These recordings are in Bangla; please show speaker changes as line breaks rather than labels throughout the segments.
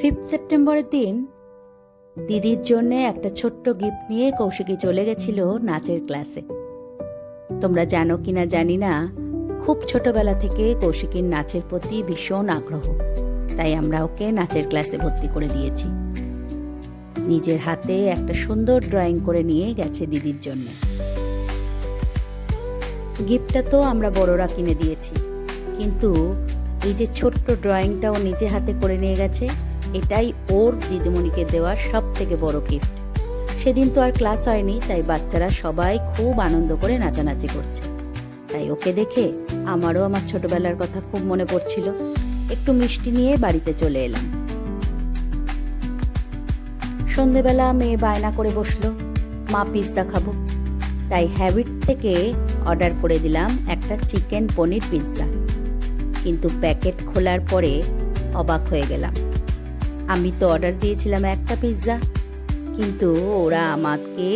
5 সেপ্টেম্বরের দিন দিদির জন্য একটা ছোট্ট গিফট নিয়ে কৌশিকী চলে গেছিল নাচের ক্লাসে। তোমরা জানো কিনা জানি না, খুব ছোটবেলা থেকে কৌশিকীর নাচের প্রতি ভীষণ আগ্রহ, তাই আমরা ওকে নাচের ক্লাসে ভর্তি করে দিয়েছি। নিজের হাতে একটা সুন্দর ড্রয়িং করে নিয়ে গেছে দিদির জন্য। গিফটটা তো আমরা বড়রা কিনে দিয়েছি, কিন্তু এই যে ছোট্ট ড্রয়িংটা ও নিজে হাতে করে নিয়ে গেছে, এটাই ওর দিদিমণিকে দেওয়ার সব থেকে বড় গিফট। সেদিন তো আর ক্লাস হয়নি, তাই বাচ্চারা সবাই খুব আনন্দ করে নাচানাচি করছে। তাই ওকে দেখে আমারও আমার ছোটবেলার কথা খুব মনে পড়ছিল। একটু মিষ্টি নিয়ে বাড়িতে চলে এলাম। সন্ধেবেলা মেয়ে বায়না করে বসলো, মা পিৎজা খাবো। তাই হ্যাবিট থেকে অর্ডার করে দিলাম একটা চিকেন পনির পিৎজা। কিন্তু প্যাকেট খোলার পরে অবাক হয়ে গেলাম। আমি তো অর্ডার দিয়েছিলাম একটা পিৎজা, কিন্তু ওরা আমাকে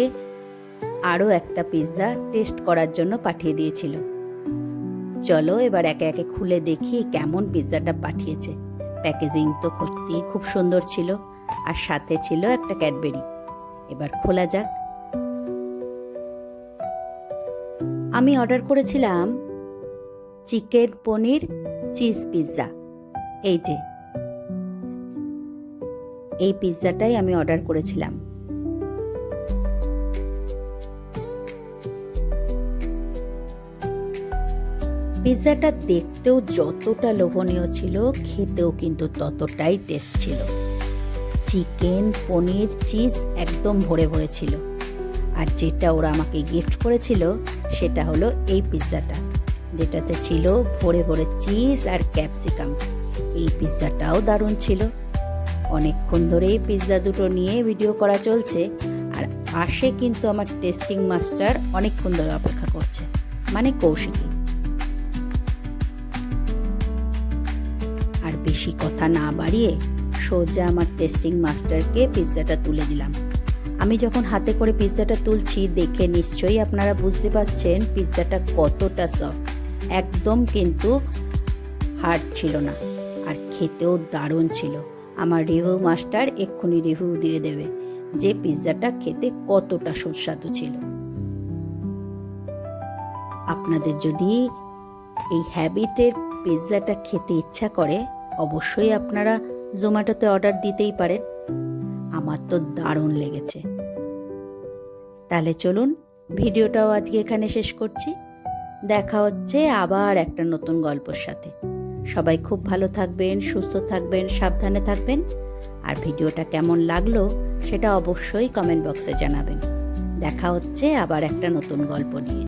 আরও একটা পিৎজা টেস্ট করার জন্য পাঠিয়ে দিয়েছিল। চলো এবার একে একে খুলে দেখি কেমন পিৎজাটা পাঠিয়েছে। প্যাকেজিং তো সত্যিই খুব সুন্দর ছিল, আর সাথে ছিল একটা ক্যাডবেরি। এবার খোলা যাক। আমি অর্ডার করেছিলাম চিকেন পনির চিজ পিৎজা। এই যে এই পিৎজাটাই আমি অর্ডার করেছিলাম। পিৎজাটা দেখতেও যতটা লোভনীয় ছিল, খেতেও কিন্তু ততটাই টেস্ট ছিল। চিকেন পনির চিজ একদম ভরে ভরে ছিল। আর যেটা ওরা আমাকে গিফট করেছিল সেটা হলো এই পিৎজাটা, যেটাতে ছিল ভরে ভরে চিজ আর ক্যাপসিকাম। এই পিৎজাটাও দারুণ ছিল। অনেকক্ষণ ধরেই পিৎজা দুটো নিয়ে ভিডিও করা চলছে, আর পাশে কিন্তু আমার টেস্টিং মাস্টার অনেকক্ষণ ধরে অপেক্ষা করছে, মানে কৌশিকী। আর বেশি কথা না বাড়িয়ে সোজা আমার টেস্টিং মাস্টারকে পিৎজাটা তুলে দিলাম। আমি যখন হাতে করে পিৎজাটা তুলছি, দেখে নিশ্চয়ই আপনারা বুঝতে পারছেন পিৎজাটা কতটা সফট। একদম কিন্তু হার্ড ছিল না, আর খেতেও দারুণ ছিল। আমার রিভিউ মাস্টার এক্ষুনি রিভিউ দিয়ে দেবে যে পিৎজাটা খেতে কতটা সুস্বাদু ছিল। আপনাদের যদি এই হ্যাবিটের পিৎজাটা খেতে ইচ্ছা করে, অবশ্যই আপনারা জোম্যাটোতে অর্ডার দিতেই পারেন। আমার তো দারুণ লেগেছে। তাহলে চলুন ভিডিওটাও আজকে এখানে শেষ করছি। দেখা হচ্ছে আবার একটা নতুন গল্পের সাথে। সবাই খুব ভালো থাকবেন, সুস্থ থাকবেন, সাবধানে থাকবেন। আর ভিডিওটা কেমন লাগলো সেটা অবশ্যই কমেন্ট বক্সে জানাবেন। দেখা হচ্ছে আবার একটা নতুন গল্প নিয়ে।